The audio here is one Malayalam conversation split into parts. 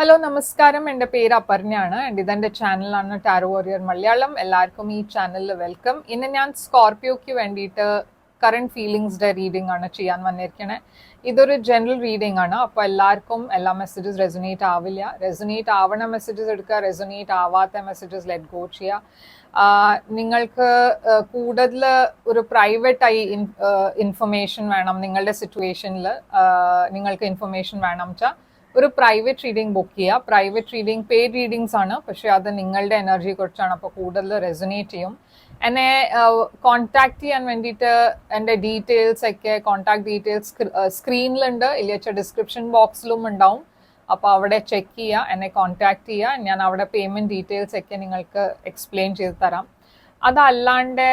ഹലോ നമസ്കാരം, എൻ്റെ പേര് അപർണയാണ്. എൻ്റെ ഇതെൻ്റെ ചാനലാണ് ടാരോ വാരിയർ മലയാളം. എല്ലാവർക്കും ഈ ചാനലിൽ വെൽക്കം. ഇന്ന് ഞാൻ സ്കോർപിയോയ്ക്ക് വേണ്ടിയിട്ട് കറണ്ട് ഫീലിങ്സിൻ്റെ റീഡിംഗ് ആണ് ചെയ്യാൻ വന്നിരിക്കണേ. ഇതൊരു ജനറൽ റീഡിംഗ് ആണ്. അപ്പോൾ എല്ലാവർക്കും എല്ലാ മെസ്സേജസ് റെസൊനേറ്റ് ആവില്ല. റെസൊനേറ്റ് ആവണ മെസ്സേജസ് എടുക്കുക, റെസൊനേറ്റ് ആവാത്ത മെസ്സേജസ് ലെറ്റ് ഗോ ചെയ്യുക. നിങ്ങൾക്ക് കൂടുതൽ ഒരു പ്രൈവറ്റായി ഇൻഫർമേഷൻ വേണം, നിങ്ങളുടെ സിറ്റുവേഷനിൽ നിങ്ങൾക്ക് ഇൻഫർമേഷൻ വേണം വെച്ചാൽ ഒരു പ്രൈവറ്റ് റീഡിംഗ് ബുക്ക് ചെയ്യുക. പ്രൈവറ്റ് റീഡിംഗ് പെയ്ഡ് റീഡിങ്സ് ആണ്, പക്ഷേ അത് നിങ്ങളുടെ എനർജിയെ കുറിച്ചാണ്, അപ്പോൾ കൂടുതൽ റെസൊനേറ്റ് ചെയ്യും. എന്നെ കോൺടാക്ട് ചെയ്യാൻ വേണ്ടിയിട്ട് എൻ്റെ ഡീറ്റെയിൽസ് ഒക്കെ, കോൺടാക്ട് ഡീറ്റെയിൽസ് സ്ക്രീനിലുണ്ട്, ഇല്ലെങ്കിൽ ഡിസ്ക്രിപ്ഷൻ ബോക്സിലും ഉണ്ടാവും. അപ്പോൾ അവിടെ ചെക്ക് ചെയ്യുക, എന്നെ കോൺടാക്ട് ചെയ്യുക. ഞാൻ അവിടെ പേയ്മെൻറ്റ് ഡീറ്റെയിൽസ് ഒക്കെ നിങ്ങൾക്ക് എക്സ്പ്ലെയിൻ ചെയ്ത് തരാം. അതല്ലാണ്ട്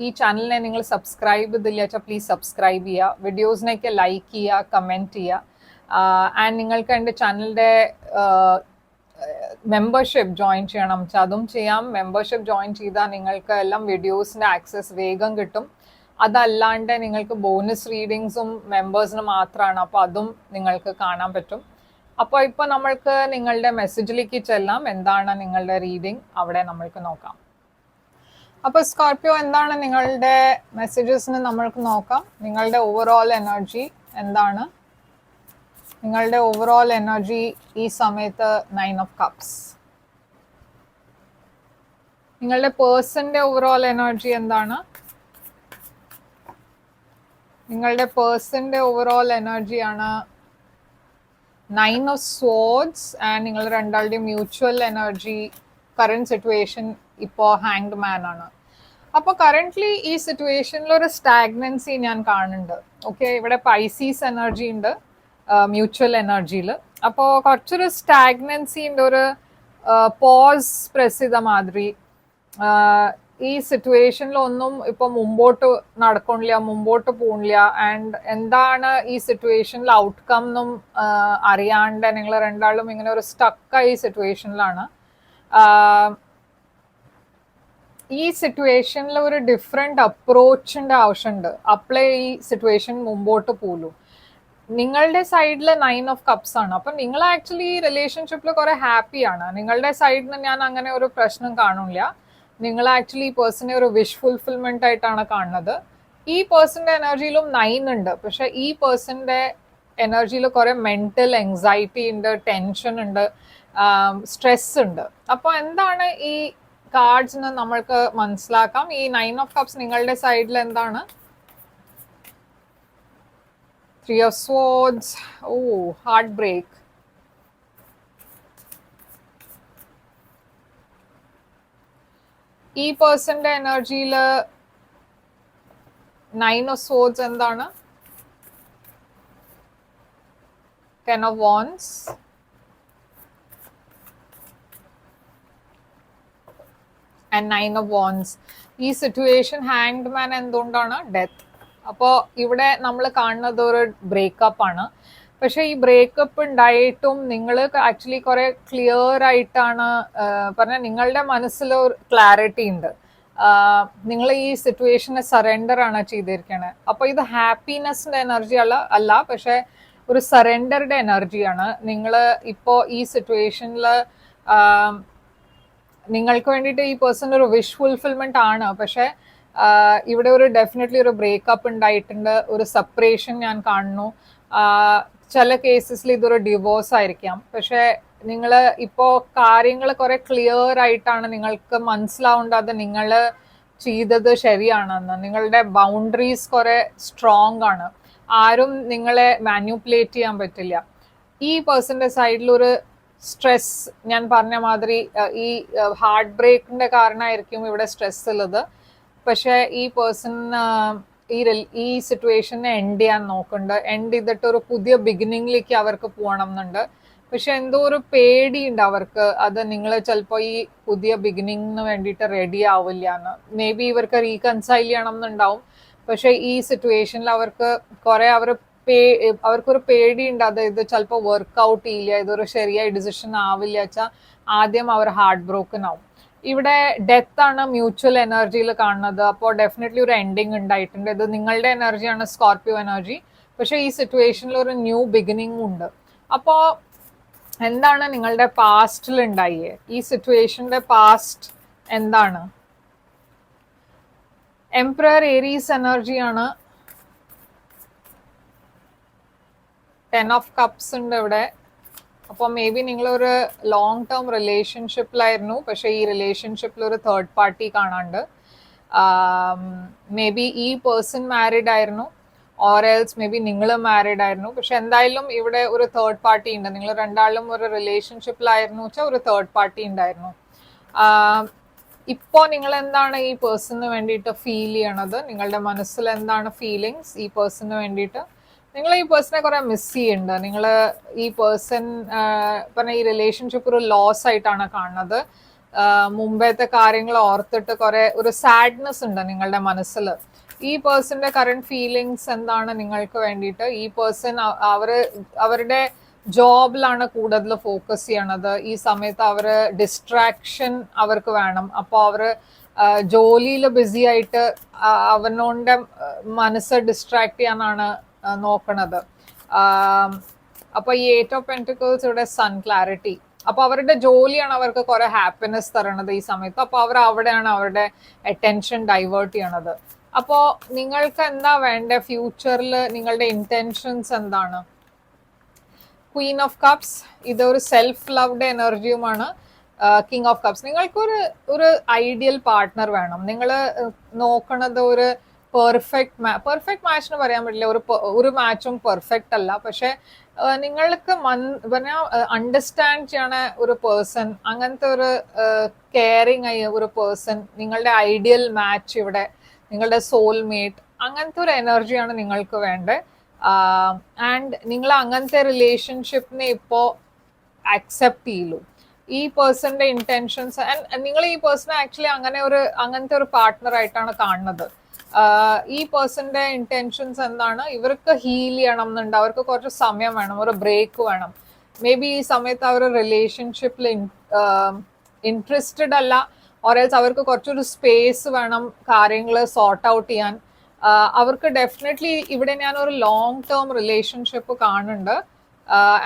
ഈ ചാനലിനെ നിങ്ങൾ സബ്സ്ക്രൈബ് ചെയ്തില്ല വെച്ചാൽ പ്ലീസ് സബ്സ്ക്രൈബ് ചെയ്യുക, വീഡിയോസിനെയൊക്കെ ലൈക്ക് ചെയ്യുക, കമൻറ്റ് ചെയ്യുക. ആൻഡ് നിങ്ങൾക്ക് എൻ്റെ ചാനലിൻ്റെ മെമ്പർഷിപ്പ് ജോയിൻ ചെയ്യണം വെച്ചാൽ അതും ചെയ്യാം. മെമ്പർഷിപ്പ് ജോയിൻ ചെയ്താൽ നിങ്ങൾക്ക് എല്ലാം വീഡിയോസിൻ്റെ ആക്സസ് വേഗം കിട്ടും. അതല്ലാണ്ട് നിങ്ങൾക്ക് ബോണസ് റീഡിങ്സും മെമ്പേഴ്സിന് മാത്രമാണ്, അപ്പോൾ അതും നിങ്ങൾക്ക് കാണാൻ പറ്റും. അപ്പോൾ ഇപ്പോൾ നമ്മൾക്ക് നിങ്ങളുടെ മെസ്സേജിലേക്ക് ചെല്ലാം. എന്താണ് നിങ്ങളുടെ റീഡിംഗ്, അവിടെ നമ്മൾക്ക് നോക്കാം. അപ്പോൾ സ്കോർപിയോ, എന്താണ് നിങ്ങളുടെ മെസ്സേജസിന് നമ്മൾക്ക് നോക്കാം. നിങ്ങളുടെ ഓവറോൾ എനർജി എന്താണ്? നിങ്ങളുടെ ഓവറോൾ എനർജി ഈ സമയത്ത് 9 ഓഫ് കപ്സ്. നിങ്ങളുടെ പേഴ്സന്റെ ഓവറോൾ എനർജി എന്താണ്? നിങ്ങളുടെ പേഴ്സന്റെ ഓവറോൾ എനർജിയാണ് 9 ഓഫ് സ്വോർഡ്സ്. ആൻഡ് നിങ്ങൾ രണ്ടാളുടെയും മ്യൂച്വൽ എനർജി കറണ്ട് സിറ്റുവേഷൻ ഇപ്പോൾ ഹാങ്ഡ് മാൻ ആണ്. അപ്പോൾ കറൻ്റ്ലി ഈ സിറ്റുവേഷനിൽ ഒരു സ്റ്റാഗ്നൻസി ഞാൻ കാണുന്നുണ്ട്. ഓക്കെ, ഇവിടെ പൈസീസ് എനർജി ഉണ്ട് മ്യൂച്വൽ എനർജിയിൽ. അപ്പോൾ കുറച്ചൊരു സ്റ്റാഗ്നൻസിൻ്റെ ഒരു പോസ് പ്രസ് ചെയ്ത മാതിരി. ഈ സിറ്റുവേഷനിൽ ഒന്നും ഇപ്പോൾ മുമ്പോട്ട് നടക്കണില്ല, മുമ്പോട്ട് പോകണില്ല. ആൻഡ് എന്താണ് ഈ സിറ്റുവേഷനിൽ ഔട്ട്കം എന്നും അറിയാണ്ട് നിങ്ങൾ രണ്ടാളും ഇങ്ങനെ ഒരു സ്റ്റക്കായി സിറ്റുവേഷനിലാണ്. ഈ സിറ്റുവേഷനിൽ ഒരു ഡിഫറെൻ്റ് അപ്രോച്ചിൻ്റെ ആവശ്യമുണ്ട്. അപ്ലൈ ഈ സിറ്റുവേഷൻ മുമ്പോട്ട് പോലും. നിങ്ങളുടെ സൈഡിൽ 9 ഓഫ് കപ്സ് ആണ്. അപ്പം നിങ്ങൾ ആക്ച്വലി ഈ റിലേഷൻഷിപ്പിൽ കുറെ ഹാപ്പിയാണ്. നിങ്ങളുടെ സൈഡിൽ നിന്ന് ഞാൻ അങ്ങനെ ഒരു പ്രശ്നം കാണില്ല. നിങ്ങൾ ആക്ച്വലി ഈ പേഴ്സണെ ഒരു വിഷ് ഫുൾഫിൽമെന്റ് ആയിട്ടാണ് കാണുന്നത്. ഈ പേഴ്സന്റെ എനർജിയിലും 9 ഉണ്ട്, പക്ഷെ ഈ പേഴ്സന്റെ എനർജിയിൽ കുറെ മെന്റൽ എൻസൈറ്റി ഉണ്ട്, ടെൻഷൻ ഉണ്ട്, സ്ട്രെസ് ഉണ്ട്. അപ്പോൾ എന്താണ് ഈ കാർഡ്സിന് നമ്മൾക്ക് മനസ്സിലാക്കാം. ഈ 9 ഓഫ് കപ്സ് നിങ്ങളുടെ സൈഡിൽ എന്താണ്? 3 of swords. Oh, heartbreak. ഈ പേഴ്സന്റെ എനർജിയിൽ 9 of swords എന്താണ്? 10 of wands. And 9 of wands. ഈ സിറ്റുവേഷൻ ഹാങ്ഡ് മാൻ എന്തുകൊണ്ടാണ്? ഡെത്ത്. അപ്പോൾ ഇവിടെ നമ്മൾ കാണുന്നത് ഒരു ബ്രേക്കപ്പ് ആണ്. പക്ഷെ ഈ ബ്രേക്കപ്പ് ഉണ്ടായിട്ടും നിങ്ങൾ ആക്ച്വലി കുറെ ക്ലിയർ ആയിട്ടാണ് പറഞ്ഞാൽ, നിങ്ങളുടെ മനസ്സിൽ ഒരു ക്ലാരിറ്റി ഉണ്ട്. നിങ്ങൾ ഈ സിറ്റുവേഷനെ സറണ്ടർ ആണ് ചെയ്തിരിക്കണത്. അപ്പോൾ ഇത് ഹാപ്പിനെസ്സിന്റെ എനർജി അല്ല, പക്ഷെ ഒരു സറണ്ടറുടെ എനർജിയാണ്. നിങ്ങൾ ഇപ്പോൾ ഈ സിറ്റുവേഷനിൽ നിങ്ങൾക്ക് വേണ്ടിയിട്ട് ഈ പേഴ്സൺ ഒരു വിഷ് ഫുൾഫിൽമെന്റ് ആണ്. പക്ഷെ ഇവിടെ ഒരു ഡെഫിനറ്റ്ലി ഒരു ബ്രേക്കപ്പ് ഉണ്ടായിട്ടുണ്ട്, ഒരു സെപ്പറേഷൻ ഞാൻ കാണുന്നു. ചില കേസസിൽ ഇതൊരു ഡിവോഴ്സ് ആയിരിക്കാം. പക്ഷെ നിങ്ങൾ ഇപ്പോൾ കാര്യങ്ങൾ കുറെ ക്ലിയർ ആയിട്ടാണ്, നിങ്ങൾക്ക് മനസ്സിലാവേണ്ടത് അത് നിങ്ങൾ ചെയ്തത് ശരിയാണെന്ന്. നിങ്ങളുടെ ബൗണ്ടറീസ് കുറെ സ്ട്രോങ് ആണ്. ആരും നിങ്ങളെ മാനിപ്പുലേറ്റ് ചെയ്യാൻ പറ്റില്ല. ഈ പേഴ്സന്റെ സൈഡിൽ ഒരു സ്ട്രെസ്, ഞാൻ പറഞ്ഞ മാതിരി ഈ ഹാർട്ട് ബ്രേക്കിന്റെ കാരണമായിരിക്കും ഇവിടെ സ്ട്രെസ് ഉള്ളത്. പക്ഷെ ഈ പേഴ്സൺ ഈ സിറ്റുവേഷനെ എൻഡ് ചെയ്യാൻ നോക്കുന്നുണ്ട്. എൻഡ് ചെയ്തിട്ട് ഒരു പുതിയ ബിഗിനിങ്ങിലേക്ക് അവർക്ക് പോകണം എന്നുണ്ട്. പക്ഷെ എന്തോ ഒരു പേടിയുണ്ട് അവർക്ക്, അത് നിങ്ങൾ ചിലപ്പോൾ ഈ പുതിയ ബിഗിനിങ്ങിന് വേണ്ടിയിട്ട് റെഡി ആവില്ല എന്ന്. മേ ബി ഇവർക്ക് റീകൺസൈൽ ചെയ്യണം എന്നുണ്ടാവും. പക്ഷെ ഈ സിറ്റുവേഷനിൽ അവർക്ക് കുറെ അവർക്കൊരു പേടിയുണ്ട്, അത് ഇത് ചിലപ്പോൾ വർക്ക്ഔട്ട് ചെയ്യില്ല, ഇതൊരു ശരിയായ ഡിസിഷൻ ആവില്ല വെച്ചാൽ ആദ്യം അവർ ഹാർട്ട് ബ്രോക്കൺ ആവും. ഇവിടെ ഡെത്ത് ആണ് മ്യൂച്വൽ എനർജിയിൽ കാണുന്നത്. അപ്പോൾ ഡെഫിനറ്റ്ലി ഒരു എൻഡിങ് ഉണ്ടായിട്ടുണ്ട്. ഇത് നിങ്ങളുടെ എനർജിയാണ്, സ്കോർപിയോ എനർജി. പക്ഷേ ഈ സിറ്റുവേഷനിൽ ഒരു ന്യൂ ബിഗിനിങ് ഉണ്ട്. അപ്പോൾ എന്താണ് നിങ്ങളുടെ പാസ്റ്റിൽ ഉണ്ടായേ, ഈ സിറ്റുവേഷന്റെ പാസ്റ്റ് എന്താണ്? എംപറർ ഏരീസ് എനർജിയാണ്. 10 ഓഫ് കപ്സ് ഉണ്ട് ഇവിടെ. അപ്പോൾ മേ ബി നിങ്ങളൊരു ലോങ് ടേം റിലേഷൻഷിപ്പിലായിരുന്നു, പക്ഷേ ഈ റിലേഷൻഷിപ്പിൽ ഒരു തേർഡ് പാർട്ടി കാണാണ്ട്. മേ ബി ഈ പേഴ്സൺ മാരീഡ് ആയിരുന്നു, ഓർ എൽസ് മേ ബി നിങ്ങൾ മാരീഡ് ആയിരുന്നു. പക്ഷെ എന്തായാലും ഇവിടെ ഒരു തേർഡ് പാർട്ടി ഉണ്ട്. നിങ്ങൾ രണ്ടാളും ഒരു റിലേഷൻഷിപ്പിലായിരുന്നു വെച്ചാൽ ഒരു തേർഡ് പാർട്ടി ഉണ്ടായിരുന്നു. ഇപ്പോൾ നിങ്ങൾ എന്താണ് ഈ പേഴ്സണിന് വേണ്ടിയിട്ട് ഫീൽ ചെയ്യണത്? നിങ്ങളുടെ മനസ്സിൽ എന്താണ് ഫീലിങ്സ് ഈ പേഴ്സണിന് വേണ്ടിയിട്ട്? നിങ്ങൾ ഈ പേഴ്സണെ കുറെ മിസ് ചെയ്യുന്നുണ്ട്. നിങ്ങൾ ഈ പേഴ്സൺ പറഞ്ഞ ഈ റിലേഷൻഷിപ്പ് ഒരു ലോസ് ആയിട്ടാണ് കാണുന്നത്. മുമ്പത്തെ കാര്യങ്ങൾ ഓർത്തിട്ട് കുറെ ഒരു സാഡ്നെസ് ഉണ്ട് നിങ്ങളുടെ മനസ്സിൽ. ഈ പേഴ്സന്റെ കറണ്ട് ഫീലിങ്സ് എന്താണ് നിങ്ങൾക്ക് വേണ്ടിയിട്ട്? ഈ പേഴ്സൺ അവരുടെ ജോബിലാണ് കൂടുതൽ ഫോക്കസ് ചെയ്യണത്. ഈ സമയത്ത് അവര് ഡിസ്ട്രാക്ഷൻ അവർക്ക് വേണം. അപ്പോൾ അവര് ജോലിയിൽ ബിസി ആയിട്ട് അവനോണ്ട് മനസ്സ് ഡിസ്ട്രാക്ട് ചെയ്യാനാണ് നോക്കണത്. അപ്പൊ ഈ 8 ഓഫ് പെന്റിക്കിൾസ് ഇവിടെ സൺ ക്ലാരിറ്റി. അപ്പൊ അവരുടെ ജോലിയാണ് അവർക്ക് കുറെ ഹാപ്പിനെസ് തരണത് ഈ സമയത്ത്. അപ്പൊ അവർ അവിടെയാണ് അവരുടെ അറ്റൻഷൻ ഡൈവേർട്ട് ചെയ്യണത്. അപ്പോ നിങ്ങൾക്ക് എന്താ വേണ്ട ഫ്യൂച്ചറിൽ? നിങ്ങളുടെ ഇന്റൻഷൻസ് എന്താണ്? ക്വീൻ ഓഫ് കപ്സ്, ഇതൊരു സെൽഫ് ലവ്ഡ് എനർജിയുമാണ്. കിങ് ഓഫ് കപ്സ്, നിങ്ങൾക്കൊരു ഒരു ഐഡിയൽ പാർട്ട്ണർ വേണം. നിങ്ങൾ നോക്കണത് ഒരു പെർഫെക്റ്റ് മാച്ചിന് പറയാൻ പറ്റില്ല. ഒരു മാച്ചും പെർഫെക്റ്റ് അല്ല. പക്ഷെ നിങ്ങൾക്ക് അണ്ടർസ്റ്റാൻഡ് ചെയ്യണ ഒരു പേഴ്സൺ, അങ്ങനത്തെ ഒരു കെയറിങ് ആയ ഒരു പേഴ്സൺ, നിങ്ങളുടെ ഐഡിയൽ മാച്ച് ഇവിടെ, നിങ്ങളുടെ സോൾമേറ്റ്, അങ്ങനത്തെ ഒരു എനർജിയാണ് നിങ്ങൾക്ക് വേണ്ടത്. ആൻഡ് നിങ്ങൾ അങ്ങനത്തെ റിലേഷൻഷിപ്പിനെ ഇപ്പോ അക്സെപ്റ്റ് ചെയ്യൂ. ഈ പേഴ്സന്റെ ഇന്റൻഷൻസ്, നിങ്ങൾ ഈ പേഴ്സണെ ആക്ച്വലി അങ്ങനത്തെ ഒരു പാർട്ട്ണർ ആയിട്ടാണ് കാണുന്നത്. ഈ പേഴ്സന്റെ ഇന്റൻഷൻസ് എന്താണ്? ഇവർക്ക് ഹീൽ ചെയ്യണം എന്നുണ്ട്. അവർക്ക് കുറച്ച് സമയം വേണം, ഒരു ബ്രേക്ക് വേണം. മേ ബി ഈ സമയത്ത് അവർ റിലേഷൻഷിപ്പിൽ ഇൻട്രസ്റ്റഡ് അല്ല, ഓർഎൽസ് അവർക്ക് കുറച്ചൊരു സ്പേസ് വേണം കാര്യങ്ങൾ സോർട്ട് ഔട്ട് ചെയ്യാൻ. അവർക്ക് ഡെഫിനറ്റ്ലി ഇവിടെ ഞാൻ ഒരു ലോങ് ടേം റിലേഷൻഷിപ്പ് കാണുന്നുണ്ട്.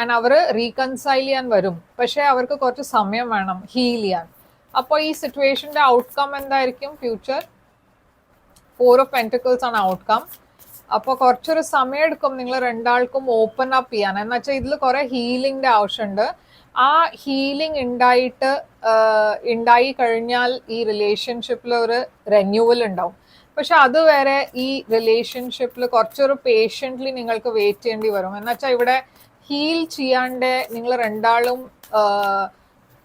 ആൻഡ് അവർ റീകൺസൈൽ ചെയ്യാൻ വരും, പക്ഷെ അവർക്ക് കുറച്ച് സമയം വേണം ഹീൽ ചെയ്യാൻ. അപ്പോൾ ഈ സിറ്റുവേഷന്റെ ഔട്ട്കം എന്തായിരിക്കും ഫ്യൂച്ചർ? 4 ഓഫ് പെന്റിക്കിൾസ് ആണ് ഔട്ട്കം. അപ്പോൾ കുറച്ചൊരു സമയം എടുക്കും നിങ്ങൾ രണ്ടാൾക്കും ഓപ്പൺ അപ്പ് ചെയ്യാൻ. എന്ന് വെച്ചാൽ ഇതിൽ കുറെ ഹീലിംഗിന്റെ ആവശ്യമുണ്ട്. ആ ഹീലിംഗ് ഉണ്ടായി കഴിഞ്ഞാൽ ഈ റിലേഷൻഷിപ്പിൽ ഒരു റെന്യൂവൽ ഉണ്ടാവും. പക്ഷെ അതുവരെ ഈ റിലേഷൻഷിപ്പിൽ കുറച്ചൊരു പേഷ്യൻ്റ്ലി നിങ്ങൾക്ക് വെയിറ്റ് ചെയ്യേണ്ടി വരും. എന്ന് വെച്ചാൽ ഇവിടെ ഹീൽ ചെയ്യാണ്ട് നിങ്ങൾ രണ്ടാളും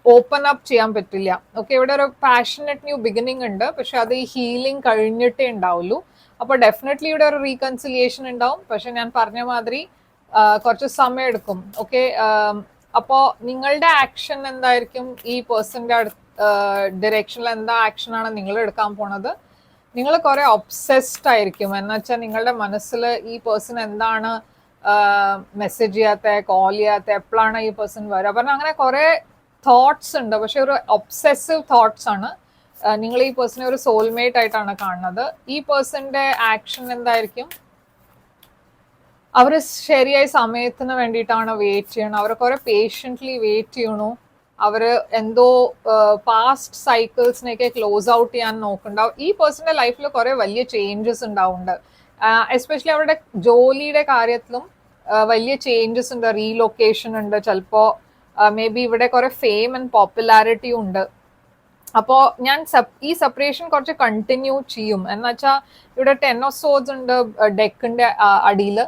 ഓപ്പൺ അപ്പ് ചെയ്യാൻ പറ്റില്ല. ഓക്കെ, ഇവിടെ ഒരു പാഷനറ്റ് ന്യൂ ബിഗിനിങ് ഉണ്ട്, പക്ഷെ അത് ഈ ഹീലിംഗ് കഴിഞ്ഞിട്ടേ ഉണ്ടാവുള്ളൂ. അപ്പോൾ ഡെഫിനറ്റ്ലി ഇവിടെ ഒരു റീകൺസിലിയേഷൻ ഉണ്ടാവും. പക്ഷെ ഞാൻ പറഞ്ഞ മാതിരി കുറച്ച് സമയം എടുക്കും. ഓക്കെ, അപ്പോൾ നിങ്ങളുടെ ആക്ഷൻ എന്തായിരിക്കും? ഈ പേഴ്സന്റെ ഡിറക്ഷനിൽ എന്താ ആക്ഷനാണ് നിങ്ങൾ എടുക്കാൻ പോണത്? നിങ്ങൾ കുറെ ഒബ്സെസ്ഡ് ആയിരിക്കും. എന്ന് വെച്ചാൽ നിങ്ങളുടെ മനസ്സിൽ ഈ പേഴ്സൺ എന്താണ് മെസ്സേജ് ചെയ്യാത്ത, കോൾ ചെയ്യാത്ത, എപ്പോഴാണ് ഈ പേഴ്സൺ വരിക, പറഞ്ഞാൽ അങ്ങനെ കുറെ തോട്ട്സ് ഉണ്ട്. പക്ഷെ ഒരു ഒബ്സെസീവ് തോട്ട്സ് ആണ്. നിങ്ങൾ ഈ പേഴ്സണെ ഒരു സോൾമേറ്റ് ആയിട്ടാണ് കാണുന്നത്. ഈ പേഴ്സന്റെ ആക്ഷൻ എന്തായിരിക്കും? അവർ ശരിയായ സമയത്തിന് വേണ്ടിയിട്ടാണ് വെയിറ്റ് ചെയ്യണം. അവർ കുറെ പേഷ്യൻ്റ്ലി വെയിറ്റ് ചെയ്യണു. അവർ എന്തോ പാസ്റ്റ് സൈക്കിൾസിനെയൊക്കെ ക്ലോസ് ഔട്ട് ചെയ്യാൻ നോക്കുന്നുണ്ടാവും. ഈ പേഴ്സന്റെ ലൈഫിൽ കുറെ വലിയ ചേഞ്ചസ് ഉണ്ടാവുന്നുണ്ട്. എസ്പെഷ്യലി അവരുടെ ജോലിയുടെ കാര്യത്തിലും വലിയ ചേഞ്ചസ് ഉണ്ട്. റീലൊക്കേഷൻ ഉണ്ട്. ചിലപ്പോൾ മേ ബി ഇവിടെ കുറെ ഫെയിം ആൻഡ് പോപ്പുലാരിറ്റി ഉണ്ട്. അപ്പോൾ ഞാൻ ഈ സെപ്പറേഷൻ കുറച്ച് കണ്ടിന്യൂ ചെയ്യും. എന്ന് വെച്ചാൽ ഇവിടെ 10 ഓഫ് സോർഡ്സ് ഉണ്ട് ഡെക്കിന്റെ അടിയിൽ.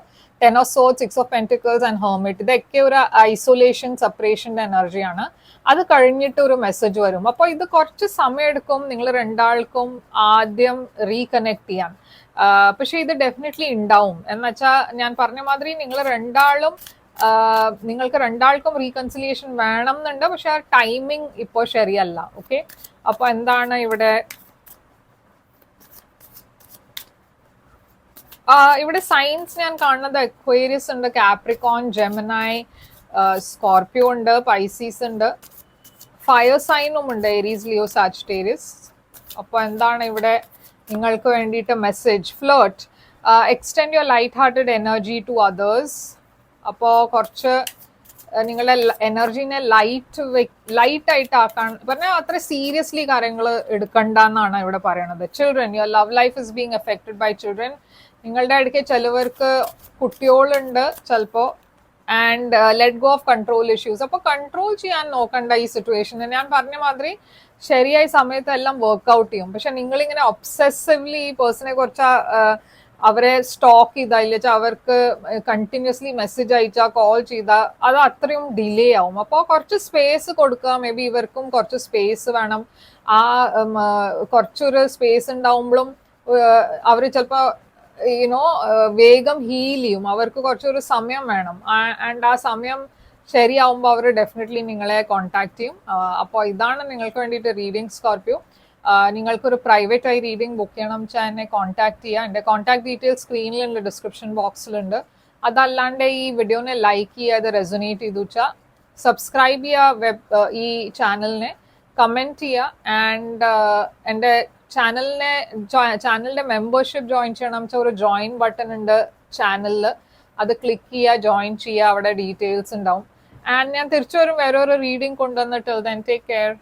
10 of swords, 6 of pentacles and hermit. ഇതൊക്കെ ഒരു ഐസൊലേഷൻ സെപ്പറേഷന്റെ എനർജിയാണ്. അത് കഴിഞ്ഞിട്ട് ഒരു മെസ്സേജ് വരും. അപ്പോൾ ഇത് കുറച്ച് സമയം എടുക്കും നിങ്ങൾ രണ്ടാൾക്കും ആദ്യം റീകണക്ട് ചെയ്യാൻ. പക്ഷെ ഇത് ഡെഫിനറ്റ്ലി ഉണ്ടാവും. എന്ന് വെച്ചാൽ ഞാൻ പറഞ്ഞ മാതിരി നിങ്ങൾക്ക് രണ്ടാൾക്കും റീകൺസിലിയേഷൻ വേണം എന്നുണ്ട്. പക്ഷെ ആ ടൈമിങ് ഇപ്പോൾ ശരിയല്ല. ഓക്കെ, അപ്പൊ എന്താണ് ഇവിടെ? ഇവിടെ സൈൻസ് ഞാൻ കാണുന്നത് അക്വേറിയസ് ഉണ്ട്, കാപ്രിക്കോൺ, ജെമിനായി, സ്കോർപിയോ ഉണ്ട്, പൈസീസ് ഉണ്ട്, ഫയർ സൈനും ഉണ്ട്, ഏരീസ്, ലിയോ, സാജിറ്റേറിയസ്. അപ്പോൾ എന്താണ് ഇവിടെ നിങ്ങൾക്ക് വേണ്ടിയിട്ട് message? Flirt, extend your light hearted energy to others. അപ്പോൾ കുറച്ച് നിങ്ങളുടെ എനർജീനെ ലൈറ്റ് ആയിട്ട് ആക്കാൻ പറഞ്ഞാൽ അത്ര സീരിയസ്ലി കാര്യങ്ങൾ എടുക്കണ്ടെന്നാണ് ഇവിടെ പറയണത്. Children, your love life is being affected by children. നിങ്ങളുടെ ഇടയ്ക്ക് ചിലവർക്ക് കുട്ടികളുണ്ട് ചിലപ്പോൾ, and let go of control issues. അപ്പോൾ കൺട്രോൾ ചെയ്യാൻ നോക്കണ്ട ഈ സിറ്റുവേഷന്. ഞാൻ പറഞ്ഞ മാതിരി ശരിയായ സമയത്ത് എല്ലാം വർക്ക്ഔട്ട് ചെയ്യും. പക്ഷെ നിങ്ങളിങ്ങനെ ഒബ്സെസീവ്ലി ഈ പേഴ്സണെ കുറിച്ച് അവരെ സ്റ്റോക്ക് ചെയ്താൽ ഇല്ല, അവർക്ക് കണ്ടിന്യൂസ്ലി മെസ്സേജ് അയച്ചാൽ കോൾ ചെയ്താൽ അത് അത്രയും ഡിലേ ആവും. അപ്പോൾ കുറച്ച് സ്പേസ് കൊടുക്കുക. മേ ബി ഇവർക്കും കുറച്ച് സ്പേസ് വേണം. ആ കുറച്ചൊരു സ്പേസ് ഉണ്ടാവുമ്പോഴും അവർ ചിലപ്പോൾ യുനോ വേഗം ഹീൽ ചെയ്യും. അവർക്ക് കുറച്ചൊരു സമയം വേണം. ആൻഡ് ആ സമയം ശരിയാവുമ്പോൾ അവർ ഡെഫിനറ്റ്ലി നിങ്ങളെ കോൺടാക്ട് ചെയ്യും. അപ്പോൾ ഇതാണ് നിങ്ങൾക്ക് വേണ്ടിയിട്ട് റീഡിങ് സ്കോർപ്പിയോ. നിങ്ങൾക്കൊരു പ്രൈവറ്റ് ആയി റീഡിംഗ് ബുക്ക് ചെയ്യണം വെച്ചാൽ എന്നെ കോൺടാക്ട് ചെയ്യുക. എൻ്റെ കോൺടാക്ട് ഡീറ്റെയിൽസ് സ്ക്രീനിലുണ്ട്, ഡിസ്ക്രിപ്ഷൻ ബോക്സിലുണ്ട്. അതല്ലാണ്ട് ഈ വീഡിയോനെ ലൈക്ക് ചെയ്യുക, അത് റെസൊനേറ്റ് ചെയ്തു വെച്ചാൽ സബ്സ്ക്രൈബ് ചെയ്യുക ഈ ചാനലിനെ, കമൻറ്റ് ചെയ്യുക. ആൻഡ് എൻ്റെ ചാനലിൻ്റെ മെമ്പർഷിപ്പ് ജോയിൻ ചെയ്യണം വെച്ചാൽ ഒരു ജോയിൻ ബട്ടൺ ഉണ്ട് ചാനലിൽ, അത് ക്ലിക്ക് ചെയ്യുക, ജോയിൻ ചെയ്യുക, അവിടെ ഡീറ്റെയിൽസ് ഉണ്ടാവും. ആൻഡ് ഞാൻ തിരിച്ചു വരും വേറൊരു റീഡിംഗ് കൊണ്ടുവന്നിട്ട്. Then take care.